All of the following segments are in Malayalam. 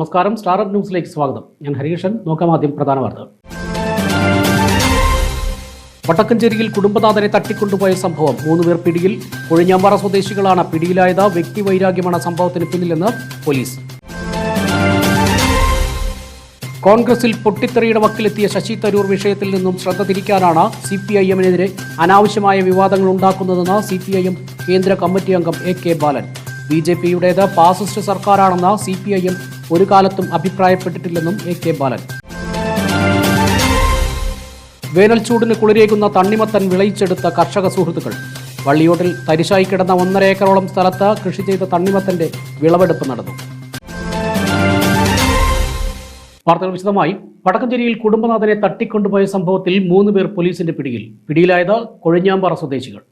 നമസ്കാരം. സ്റ്റാർ ന്യൂസിലേക്ക് സ്വാഗതം. ഞാൻ ഹരികൃഷ്ണൻ. നോക്കാം ആദ്യം പ്രധാന വാർത്തകൾ. വടക്കഞ്ചേരിയിൽ കുടുംബനാഥനെ തട്ടിക്കൊണ്ടുപോയ സംഭവം 3 പേർ പിടിയിൽ. കൊഴിഞ്ഞാമ്പാറ സ്വദേശികളാണ് പിടിയിലായത്. വ്യക്തിവൈരാഗ്യമാണ് സംഭവത്തിന് പിന്നിലെന്ന് പോലീസ്. കോൺഗ്രസിൽ പൊട്ടിത്തെറിയുടെ വക്കിലെത്തിയ ശശി തരൂർ വിഷയത്തിൽ നിന്നും ശ്രദ്ധ തിരിക്കാനാണ് CPIM-നെതിരെ അനാവശ്യമായ വിവാദങ്ങൾ ഉണ്ടാക്കുന്നതെന്ന് CPIM കേന്ദ്ര കമ്മിറ്റി അംഗം AK ബാലൻ. BJP-യുടേത് ഫാസിസ്റ്റ് സർക്കാരാണെന്ന് CPIM ഒരു കാലത്തും അഭിപ്രായപ്പെട്ടിട്ടില്ലെന്നും AK ബാലൻ. വേനൽ ചൂടിന് കുളിരേകുന്ന തണ്ണിമത്തൻ വിളയിച്ചെടുത്ത കർഷക സുഹൃത്തുക്കൾ. വള്ളിയോട്ടിൽ തരിശായി കിടന്ന 1.5 ഏക്കറോളം സ്ഥലത്ത് കൃഷി ചെയ്ത തണ്ണിമത്തന്റെ വിളവെടുപ്പ് നടന്നു. വാർത്തകൾ വിശദമായി. വടക്കഞ്ചേരിയിൽ കുടുംബനാഥനെ തട്ടിക്കൊണ്ടുപോയ സംഭവത്തിൽ 3 പേർ പോലീസിന്റെ പിടിയിൽ. പിടിയിലായത് കൊഴിഞ്ഞാമ്പാറ സ്വദേശികൾ.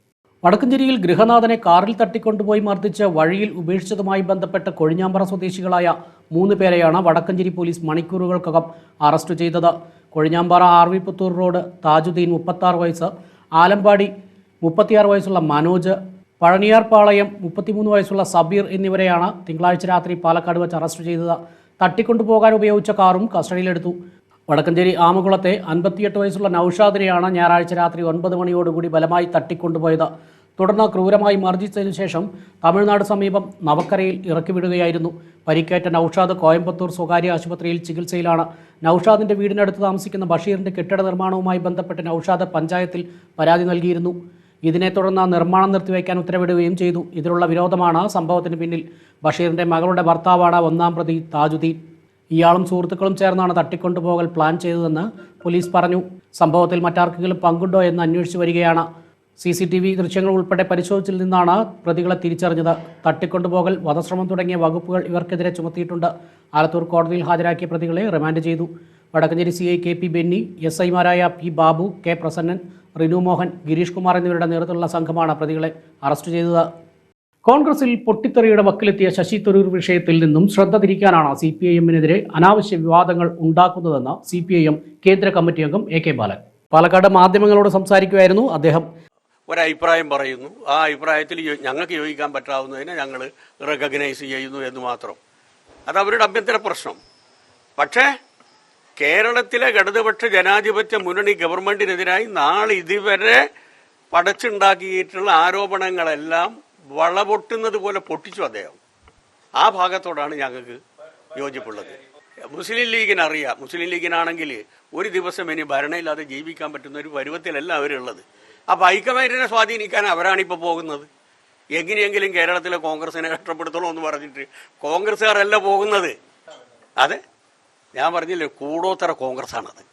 വടക്കഞ്ചേരിയിൽ ഗൃഹനാഥനെ കാറിൽ തട്ടിക്കൊണ്ടുപോയി മർദ്ദിച്ച് വഴിയിൽ ഉപേക്ഷിച്ചതുമായി ബന്ധപ്പെട്ട് കൊഴിഞ്ഞാമ്പാറ സ്വദേശികളായ 3 പേരെയാണ് വടക്കഞ്ചേരി പോലീസ് മണിക്കൂറുകൾക്കകം അറസ്റ്റ് ചെയ്തത്. കൊഴിഞ്ഞാമ്പാറ RV പുത്തൂർ റോഡ് താജുദ്ദീൻ 36 വയസ്സ്, ആലമ്പാടി 36 വയസ്സുള്ള മനോജ്, പഴനിയാർപാളയം 33 വയസ്സുള്ള സബീർ എന്നിവരെയാണ് തിങ്കളാഴ്ച രാത്രി പാലക്കാട് വെച്ച് അറസ്റ്റ് ചെയ്തത്. തട്ടിക്കൊണ്ടുപോകാൻ ഉപയോഗിച്ച കാറും കസ്റ്റഡിയിലെടുത്തു. വടക്കഞ്ചേരി ആമകുളത്തെ 58 വയസ്സുള്ള നൌഷാദിനെയാണ് ഞായറാഴ്ച രാത്രി 9 മണിയോടുകൂടി ബലമായി തട്ടിക്കൊണ്ടുപോയത്. തുടർന്ന് ക്രൂരമായി മർദ്ദിച്ചതിനു ശേഷം തമിഴ്നാട് സമീപം നവക്കരയിൽ ഇറക്കിവിടുകയായിരുന്നു. പരിക്കേറ്റ നൌഷാദ് കോയമ്പത്തൂർ സ്വകാര്യ ആശുപത്രിയിൽ ചികിത്സയിലാണ്. നൌഷാദിന്റെ വീടിനടുത്ത് താമസിക്കുന്ന ബഷീറിന്റെ കെട്ടിട നിർമ്മാണവുമായി ബന്ധപ്പെട്ട് നൌഷാദ് പഞ്ചായത്തിൽ പരാതി നൽകിയിരുന്നു. ഇതിനെ തുടർന്ന് നിർമ്മാണം നിർത്തിവെക്കാൻ ഉത്തരവിടുകയും ചെയ്തു. ഇതിലുള്ള വിരോധമാണ് സംഭവത്തിന് പിന്നിൽ. ബഷീറിന്റെ മകളുടെ ഭർത്താവാണ് 1-ാം പ്രതി താജുദ്ദീൻ. ഇയാളും സുഹൃത്തുക്കളും ചേർന്നാണ് തട്ടിക്കൊണ്ടുപോകൽ പ്ലാൻ ചെയ്തതെന്ന് പോലീസ് പറഞ്ഞു. സംഭവത്തിൽ മറ്റാർക്കെങ്കിലും പങ്കുണ്ടോ എന്ന് അന്വേഷിച്ചു വരികയാണ്. CCTV ദൃശ്യങ്ങൾ ഉൾപ്പെടെ പരിശോധിച്ചിൽ നിന്നാണ് പ്രതികളെ തിരിച്ചറിഞ്ഞത്. തട്ടിക്കൊണ്ടുപോകൽ, വധശ്രമം തുടങ്ങിയ വകുപ്പുകൾ ഇവർക്കെതിരെ ചുമത്തിയിട്ടുണ്ട്. ആലത്തൂർ കോടതിയിൽ ഹാജരാക്കിയ പ്രതികളെ റിമാൻഡ് ചെയ്തു. Vadakkanchery CI KP Benny, SI-മാരായ P Babu, K Prasannan, Rinu Mohan, Girish Kumar എന്നിവരുടെ നേതൃത്വത്തിലുള്ള സംഘമാണ് പ്രതികളെ അറസ്റ്റ് ചെയ്തത്. കോൺഗ്രസിൽ പൊട്ടിത്തെറിയുടെ വക്കിലെത്തിയ ശശി തരൂർ വിഷയത്തിൽ നിന്നും ശ്രദ്ധ തിരിക്കാനാണ് CPIM-നെതിരെ അനാവശ്യ വിവാദങ്ങൾ ഉണ്ടാക്കുന്നതെന്ന് CPIM കേന്ദ്ര കമ്മിറ്റി അംഗം AK ബാലൻ. പാലക്കാട് മാധ്യമങ്ങളോട് സംസാരിക്കുകയായിരുന്നു അദ്ദേഹം. ഒരഭിപ്രായം പറയുന്നു, ആ അഭിപ്രായത്തിൽ ഞങ്ങൾക്ക് യോജിക്കാൻ പറ്റാവുന്നതിനെ ഞങ്ങൾ റെക്കഗ്നൈസ് ചെയ്യുന്നു എന്ന് മാത്രം. അത് അവരുടെ ആഭ്യന്തര പ്രശ്നം. പക്ഷേ കേരളത്തിലെ ഇടതുപക്ഷ ജനാധിപത്യ മുന്നണി ഗവൺമെന്റിനെതിരായി ഇതുവരെ പടച്ചുണ്ടാക്കിയിട്ടുള്ള ആരോപണങ്ങളെല്ലാം വളപൊട്ടുന്നത് പോലെ പൊട്ടിച്ചു അദ്ദേഹം. ആ ഭാഗത്തോടാണ് ഞങ്ങൾക്ക് യോജിപ്പുള്ളത്. മുസ്ലിം ലീഗിനറിയാം, മുസ്ലിം ലീഗിനാണെങ്കിൽ ഒരു ദിവസം ഇനി ഭരണമില്ലാതെ ജീവിക്കാൻ പറ്റുന്ന ഒരു പരുവത്തിലല്ല അവരുള്ളത്. അപ്പോൾ ഹൈക്കമാൻഡിനെ സ്വാധീനിക്കാൻ അവരാണിപ്പോൾ പോകുന്നത്. എങ്ങനെയെങ്കിലും കേരളത്തിലെ കോൺഗ്രസിനെ കഷ്ടപ്പെടുത്തണോ എന്ന് പറഞ്ഞിട്ട് കോൺഗ്രസ്സുകാരല്ല പോകുന്നത്. അതെ, ഞാൻ പറഞ്ഞില്ലേ, കൂടോത്തര കോൺഗ്രസ്സാണത്.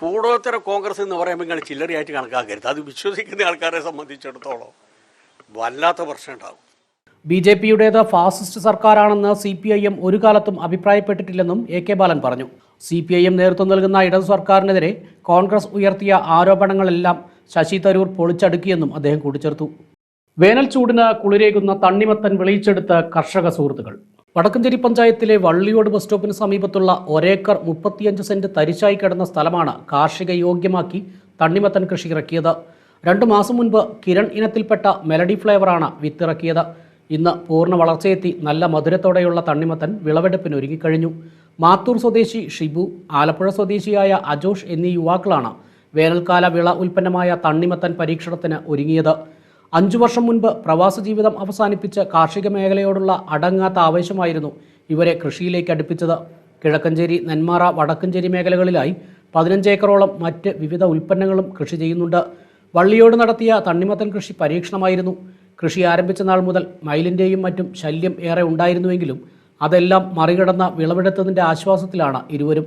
കൂടോത്തര കോൺഗ്രസ് എന്ന് പറയുമ്പോൾ നിങ്ങൾ ചില്ലറയായിട്ട് കണക്കാക്കരുത്. അത് വിശ്വസിക്കുന്ന ആൾക്കാരെ സംബന്ധിച്ചിടത്തോളം വല്ലാത്ത പ്രശ്നം ഉണ്ടാകും. BJP-യുടേത് ഫാസിസ്റ്റ് സർക്കാരാണെന്ന് CPIM ഒരു കാലത്തും അഭിപ്രായപ്പെട്ടിട്ടില്ലെന്നും AK ബാലൻ പറഞ്ഞു. CPIM നേതൃത്വം നൽകുന്ന ഇടതു സർക്കാരിനെതിരെ കോൺഗ്രസ് ഉയർത്തിയ ആരോപണങ്ങളെല്ലാം ശശി തരൂർ പൊളിച്ചടുക്കിയെന്നും അദ്ദേഹം കൂട്ടിച്ചേർത്തു. വേനൽ ചൂടിന് കുളിരേകുന്ന തണ്ണിമത്തൻ വിളയിച്ചെടുത്ത കർഷക സുഹൃത്തുക്കൾ. വടക്കഞ്ചേരി പഞ്ചായത്തിലെ വള്ളിയോട് ബസ് സ്റ്റോപ്പിന് സമീപത്തുള്ള 1 ഏക്കർ 35 സെന്റ് തരിശായി കിടന്ന സ്ഥലമാണ് കാർഷിക യോഗ്യമാക്കി തണ്ണിമത്തൻ കൃഷി ഇറക്കിയത്. 2 മാസം മുൻപ് കിരൺ ഇനത്തിൽപ്പെട്ട മെലഡി ഫ്ലേവറാണ് വിത്തിറക്കിയത്. ഇന്ന് പൂർണ്ണ വളർച്ചയെത്തി നല്ല മധുരത്തോടെയുള്ള തണ്ണിമത്തൻ വിളവെടുപ്പിന് ഒരുങ്ങിക്കഴിഞ്ഞു. മാത്തൂർ സ്വദേശി ഷിബു, ആലപ്പുഴ സ്വദേശിയായ അജോഷ് എന്നീ യുവാക്കളാണ് വേനൽക്കാല വിള ഉൽപ്പന്നമായ തണ്ണിമത്തൻ പരീക്ഷണത്തിന് ഒരുങ്ങിയത്. 5 വർഷം മുൻപ് പ്രവാസ ജീവിതം അവസാനിപ്പിച്ച് കാർഷിക മേഖലയോടുള്ള അടങ്ങാത്ത ആവേശമായിരുന്നു ഇവരെ കൃഷിയിലേക്ക് അടുപ്പിച്ചത്. കിഴക്കഞ്ചേരി, നെന്മാറ, വടക്കഞ്ചേരി മേഖലകളിലായി 15 ഏക്കറോളം മറ്റ് വിവിധ ഉൽപ്പന്നങ്ങളും കൃഷി ചെയ്യുന്നുണ്ട്. വള്ളിയോട് നടത്തിയ തണ്ണിമത്തൻ കൃഷി പരീക്ഷണമായിരുന്നു. കൃഷി ആരംഭിച്ച നാൾ മുതൽ മയിലിൻ്റെയും മറ്റും ശല്യം ഏറെ ഉണ്ടായിരുന്നുവെങ്കിലും അതെല്ലാം മറികടന്ന് വിളവെടുത്തതിൻ്റെ ആശ്വാസത്തിലാണ് ഇരുവരും.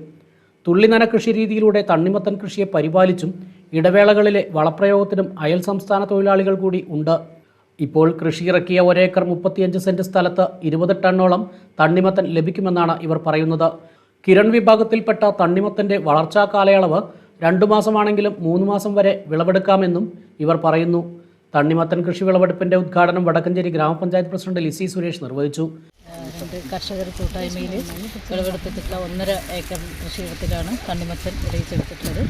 തുള്ളിനന കൃഷി രീതിയിലൂടെ തണ്ണിമത്തൻ കൃഷിയെ പരിപാലിച്ചും ഇടവേളകളിലെ വളപ്രയോഗത്തിനും അയൽ സംസ്ഥാന തൊഴിലാളികൾ കൂടി ഉണ്ട്. ഇപ്പോൾ കൃഷി ഇറക്കിയ 1 ഏക്കർ 35 സെന്റ് സ്ഥലത്ത് 20 ടണ്ണോളം തണ്ണിമത്തൻ ലഭിക്കുമെന്നാണ് ഇവർ പറയുന്നത്. കിരൺ വിഭാഗത്തിൽപ്പെട്ട തണ്ണിമത്തൻ്റെ വളർച്ചാ കാലയളവ് 2 മാസമാണെങ്കിലും 3 മാസം വരെ വിളവെടുക്കാമെന്നും ഇവർ പറയുന്നു. തണ്ണിമത്തൻ കൃഷി വിളവെടുപ്പിന്റെ ഉദ്ഘാടനം വടക്കഞ്ചേരി ഗ്രാമപഞ്ചായത്ത് പ്രസിഡന്റ് ലിസി സുരേഷ് നിർവഹിച്ചു. കർഷകർ കൂട്ടായ്മയിൽ വിളവെടുത്തിട്ടുള്ള 1.5 ഏക്കർ കൃഷിയിടത്തിലാണ് തണ്ണിമത്തൻ വിളയിച്ചെടുത്തിട്ടുള്ളത്.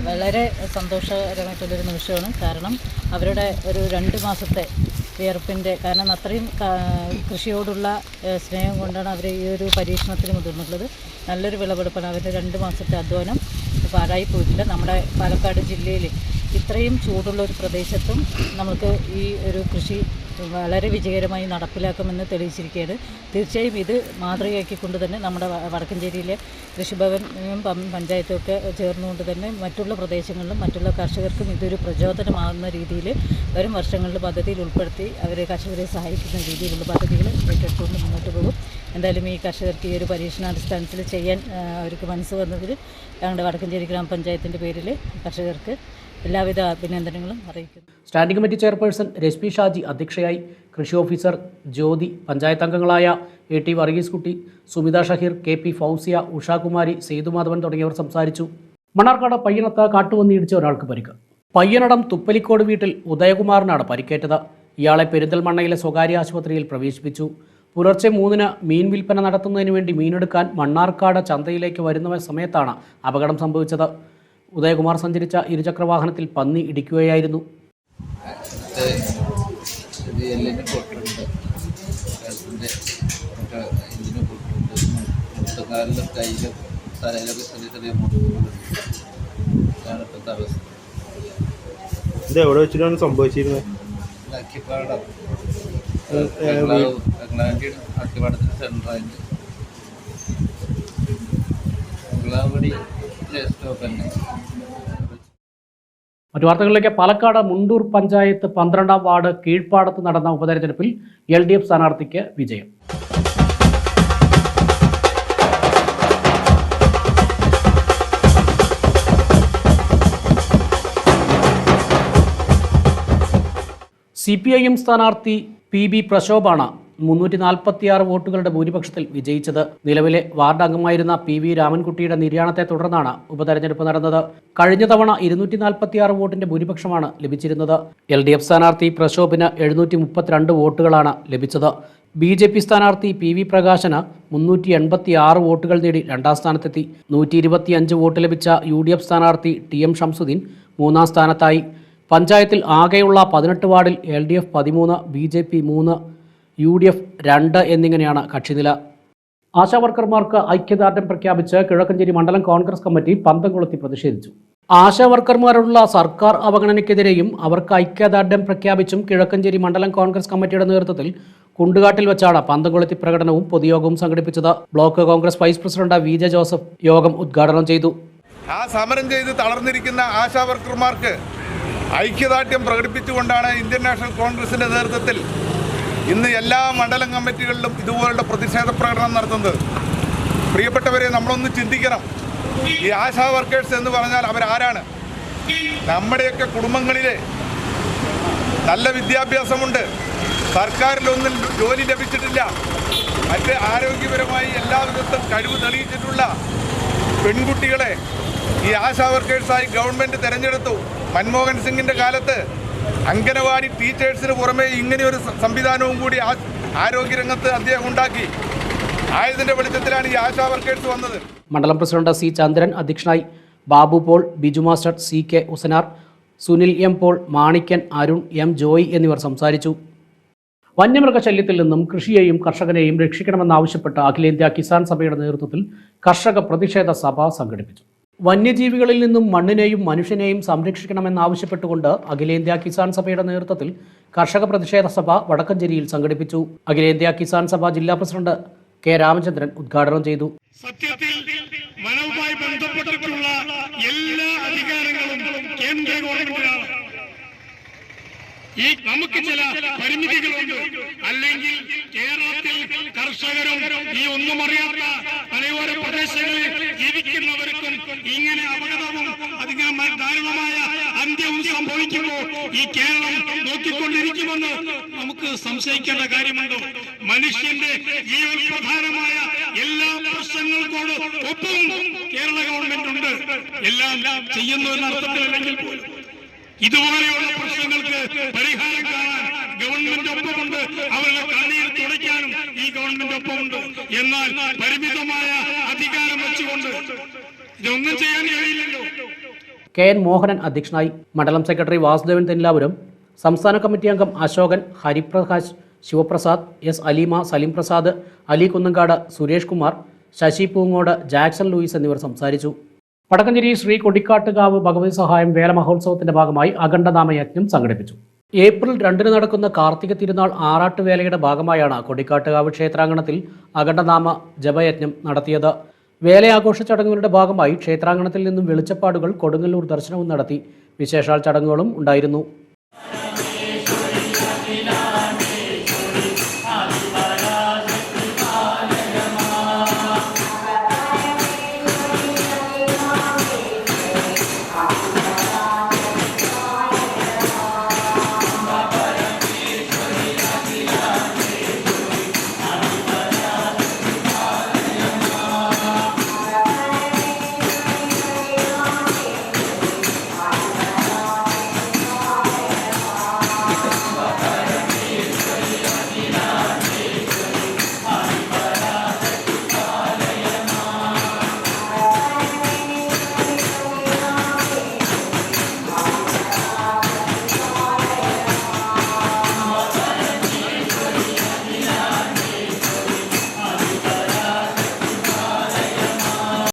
വളരെ സന്തോഷകരമായിട്ടുള്ളൊരു നിമിഷമാണ്. കാരണം അവരുടെ ഒരു 2 മാസത്തെ വിയർപ്പിൻ്റെ, കാരണം അത്രയും കൃഷിയോടുള്ള സ്നേഹം കൊണ്ടാണ് അവർ ഈ ഒരു പരീക്ഷണത്തിന് മുതിർന്നിട്ടുള്ളത്. നല്ലൊരു വിളവെടുപ്പാണ്. അവരുടെ 2 മാസത്തെ അധ്വാനം പാഴായി പോയിട്ടില്ല. നമ്മുടെ പാലക്കാട് ജില്ലയിൽ ഇത്രയും ചൂടുള്ള ഒരു പ്രദേശത്തും നമുക്ക് ഈ ഒരു കൃഷി വളരെ വിജയകരമായി നടപ്പിലാക്കുമെന്ന് തെളിയിച്ചിരിക്കുകയാണ്. തീർച്ചയായും ഇത് മാതൃകയാക്കിക്കൊണ്ട് തന്നെ നമ്മുടെ വടക്കഞ്ചേരിയിലെ കൃഷിഭവനും പഞ്ചായത്തും ഒക്കെ ചേർന്നുകൊണ്ട് തന്നെ മറ്റുള്ള പ്രദേശങ്ങളിലും മറ്റുള്ള കർഷകർക്കും ഇതൊരു പ്രചോദനമാകുന്ന രീതിയിൽ വരും വർഷങ്ങളിൽ പദ്ധതിയിൽ ഉൾപ്പെടുത്തി അവരെ കർഷകരെ സഹായിക്കുന്ന രീതിയിലുള്ള പദ്ധതികൾ ഏറ്റെടുത്തുകൊണ്ട് മുന്നോട്ട് പോകും. എന്തായാലും ഈ കർഷകർക്ക് ഈ ഒരു പരീക്ഷണാടിസ്ഥാനത്തിൽ ചെയ്യാൻ അവർക്ക് മനസ്സ് വന്നതിൽ ഞങ്ങളുടെ വടക്കഞ്ചേരി ഗ്രാമപഞ്ചായത്തിൻ്റെ പേരിൽ കർഷകർക്ക് എല്ലാവിധ അഭിനന്ദനങ്ങളും അറിയിക്കുന്നു. Standing committee chairperson Reshmi Shaji അധ്യക്ഷയായി. കൃഷി ഓഫീസർ ജ്യോതി, പഞ്ചായത്ത് അംഗങ്ങളായ AT വർഗീസ് കുട്ടി, സുമിത ഷഹീർ, KP ഫൗസിയ, ഉഷാകുമാരി, സേതുമാധവൻ തുടങ്ങിയവർ സംസാരിച്ചു. മണ്ണാർക്കാട് പയ്യനത്ത് കാട്ടുപന്നി ഇടിച്ച ഒരാൾക്ക് പരിക്ക്. പയ്യനടം തുപ്പലിക്കോട് വീട്ടിൽ ഉദയകുമാറിനാണ് പരിക്കേറ്റത്. ഇയാളെ പെരിന്തൽമണ്ണയിലെ സ്വകാര്യ ആശുപത്രിയിൽ പ്രവേശിപ്പിച്ചു. പുലർച്ചെ 3-ന് മീൻ വിൽപ്പന നടത്തുന്നതിന് വേണ്ടി മീനെടുക്കാൻ മണ്ണാർക്കാട് ചന്തയിലേക്ക് വരുന്ന സമയത്താണ് അപകടം സംഭവിച്ചത്. ഉദയകുമാർ സഞ്ചരിച്ച ഇരുചക്രവാഹനത്തിൽ പന്നി ഇടിക്കുകയായിരുന്നു. ഇത് എവിടെ വെച്ചിട്ടാണ് സംഭവിച്ചിരുന്നത്? അക്കിപ്പാടത്തിന് സെൻട്രായിട്ട് മറ്റു വാർത്തകളിലേക്ക്. പാലക്കാട് മുണ്ടൂർ പഞ്ചായത്ത് 12-ാം വാർഡ് കീഴ്പ്പാടത്ത് നടന്ന ഉപതെരഞ്ഞെടുപ്പിൽ LDF സ്ഥാനാർത്ഥിക്ക് വിജയം. CPIM സ്ഥാനാർത്ഥി PB പ്രശോഭാണ് 346 വോട്ടുകളുടെ ഭൂരിപക്ഷത്തിൽ വിജയിച്ചത്. നിലവിലെ വാർഡ് അംഗമായിരുന്ന PV രാമൻകുട്ടിയുടെ നിര്യാണത്തെ തുടർന്നാണ് ഉപതെരഞ്ഞെടുപ്പ് നടന്നത്. കഴിഞ്ഞ തവണ 246 വോട്ടിന്റെ ഭൂരിപക്ഷമാണ് ലഭിച്ചിരുന്നത്. LDF സ്ഥാനാർത്ഥി പ്രശോഭിന് 732 വോട്ടുകളാണ് ലഭിച്ചത്. BJP സ്ഥാനാർത്ഥി PV പ്രകാശന് 386 വോട്ടുകൾ നേടി 2-ാം സ്ഥാനത്തെത്തി. 125 വോട്ട് ലഭിച്ച UDF സ്ഥാനാർത്ഥി TM ഷംസുദ്ദീൻ 3-ാം സ്ഥാനത്തായി. പഞ്ചായത്തിൽ ആകെയുള്ള 18 വാർഡിൽ LDF 13, BJP 3, UDF 2 എന്നിങ്ങനെയാണ് കക്ഷിനില. ആശാവർക്കർമാർക്ക് ഐക്യദാർഢ്യം പ്രഖ്യാപിച്ച് കിഴക്കഞ്ചേരി മണ്ഡലം കോൺഗ്രസ് കമ്മിറ്റി പന്തംകൊളുത്തി പ്രതിഷേധിച്ചു. ആശാവർക്കർമാരുള്ള സർക്കാർ അവഗണനയ്ക്കെതിരെയും അവർക്ക് ഐക്യദാർഢ്യം പ്രഖ്യാപിച്ചും കിഴക്കഞ്ചേരി മണ്ഡലം കോൺഗ്രസ് കമ്മിറ്റിയുടെ നേതൃത്വത്തിൽ കുണ്ടുകാട്ടിൽ വെച്ചാണ് പന്തംകൊളുത്തി പ്രകടനവും പൊതുയോഗവും സംഘടിപ്പിച്ചത്. Block Congress vice president VJ Joseph യോഗം ഉദ്ഘാടനം ചെയ്തു. സമരം ചെയ്ത് തളർന്നിരിക്കുന്ന ആശാവർക്കർമാർക്ക് ഐക്യദാർഢ്യം പ്രകടിപ്പിച്ചുകൊണ്ടാണ് ഇന്ത്യൻ നാഷണൽ കോൺഗ്രസിൻ്റെ നേതൃത്വത്തിൽ ഇന്ന് എല്ലാ മണ്ഡലം കമ്മിറ്റികളിലും ഇതുപോലുള്ള പ്രതിഷേധ പ്രകടനം നടത്തുന്നത്. പ്രിയപ്പെട്ടവരെ, നമ്മളൊന്ന് ചിന്തിക്കണം. ഈ ആശാ വർക്കേഴ്സ് എന്ന് പറഞ്ഞാൽ അവരാരാണ്? നമ്മുടെയൊക്കെ കുടുംബങ്ങളിലെ നല്ല വിദ്യാഭ്യാസമുണ്ട്, സർക്കാരിലൊന്നും ജോലി ലഭിച്ചിട്ടില്ല, മറ്റ് ആരോഗ്യപരമായി എല്ലാവിധത്തും കഴിവ് തെളിയിച്ചിട്ടുള്ള പെൺകുട്ടികളെ ഈ ആശാ വർക്കേഴ്സായി ഗവൺമെൻറ് തിരഞ്ഞെടുത്തു. മൻമോഹൻ സിംഗിൻ്റെ കാലത്ത് അംഗനവാടി ടീച്ചേഴ്സിന് പുറമെ ഇങ്ങനെയൊരു സംവിധാനവും കൂടി ആരോഗ്യരംഗത്ത് അദ്ദേഹം ഉണ്ടാക്കി. ആയതിൻ്റെ വെളിച്ചത്തിലാണ് ഈ ആശാ വർക്കേഴ്സ് വന്നത്. മണ്ഡലം പ്രസിഡന്റ് C ചന്ദ്രൻ അധ്യക്ഷനായി. Babu Paul, Biju master, CK Usanar, Sunil M Paul, Manikkan, Arun M Joy എന്നിവർ സംസാരിച്ചു. വന്യമൃഗശല്യത്തിൽ നിന്നും കൃഷിയെയും കർഷകനെയും രക്ഷിക്കണമെന്നാവശ്യപ്പെട്ട് അഖിലേന്ത്യാ കിസാൻ സഭയുടെ നേതൃത്വത്തിൽ കർഷക പ്രതിഷേധ സഭ സംഘടിപ്പിച്ചു. വന്യജീവികളിൽ നിന്നും മണ്ണിനെയും മനുഷ്യനെയും സംരക്ഷിക്കണമെന്നാവശ്യപ്പെട്ടുകൊണ്ട് അഖിലേന്ത്യാ കിസാൻ സഭയുടെ നേതൃത്വത്തിൽ കർഷക പ്രതിഷേധ സഭ വടക്കഞ്ചേരിയിൽ സംഘടിപ്പിച്ചു. അഖിലേന്ത്യാ കിസാൻ സഭ ജില്ലാ പ്രസിഡന്റ് K രാമചന്ദ്രൻ ഉദ്ഘാടനം ചെയ്തു. സത്യത്തിൽ വനവുമായി ബന്ധപ്പെട്ടിട്ടുള്ള എല്ലാ അധികാരങ്ങളും കേന്ദ്ര ഗവൺമെന്റിനാണ്. ഈ നമുക്ക് ചില പരിമിതികളുണ്ട്. അല്ലെങ്കിൽ കേരളത്തിൽ കർഷകരും ഈ ഒന്നും അറിയാത്ത മലയോര പ്രദേശങ്ങളിൽ ജീവിക്കുന്നവർക്കും ഇങ്ങനെ അപകടവും അതിങ്ങനെ ദാരുണമായ അന്ത്യവും സംഭവിക്കുമ്പോൾ ഈ കേരളം നോക്കിക്കൊണ്ടിരിക്കുമെന്ന് നമുക്ക് സംശയിക്കേണ്ട കാര്യമുണ്ടോ? മനുഷ്യന്റെ ജീവൻ പ്രധാനമായ എല്ലാ പ്രശ്നങ്ങൾക്കോട് ഒപ്പവും കേരള ഗവൺമെന്റ് ഉണ്ട്. എല്ലാം ചെയ്യുന്നു എന്ന അർത്ഥത്തിലല്ലെങ്കിൽ പോലും ഇതുപോലെയുള്ള പ്രശ്നങ്ങൾക്ക് പരിഹാരം കാണാൻ ഗവൺമെന്റ് ഒപ്പമുണ്ട്. അവരുടെ കണ്ണീർ തുടയ്ക്കാനും ഈ ഗവൺമെന്റ് ഒപ്പമുണ്ട്. എന്നാൽ പരിമിതമായ അധികാരം വെച്ചുകൊണ്ട് ഇതൊന്നും ചെയ്യാൻ കഴിയില്ലല്ലോ. KN മോഹനൻ അധ്യക്ഷനായി. മണ്ഡലം സെക്രട്ടറി വാസുദേവൻ തെന്നിലാപുരം, സംസ്ഥാന കമ്മിറ്റി അംഗം Ashokan, Hariprakash, Shivaprasad, S Aleema, Salim Prasad, Ali Kunnankad, Suresh Kumar, Sasi Poongode, Jackson Louis എന്നിവർ സംസാരിച്ചു. വടക്കഞ്ചേരി ശ്രീ കൊടിക്കാട്ടുകാവ് ഭഗവതി സഹായം വേല മഹോത്സവത്തിന്റെ ഭാഗമായി അഖണ്ഡനാമയജ്ഞം സംഘടിപ്പിച്ചു. ഏപ്രിൽ 2 നടക്കുന്ന കാർത്തിക തിരുനാൾ ആറാട്ടുവേലയുടെ ഭാഗമായാണ് കൊടിക്കാട്ടുകാവ് ക്ഷേത്രാങ്കണത്തിൽ അഖണ്ഡനാമ ജപയജ്ഞം നടത്തിയത്. വേലയാഘോഷ ചടങ്ങുകളുടെ ഭാഗമായി ക്ഷേത്രാങ്കണത്തിൽ നിന്നും വെളിച്ചപ്പാടുകൾ കൊടുങ്ങല്ലൂർ ദർശനവും നടത്തി. വിശേഷാൽ ചടങ്ങുകളും ഉണ്ടായിരുന്നു.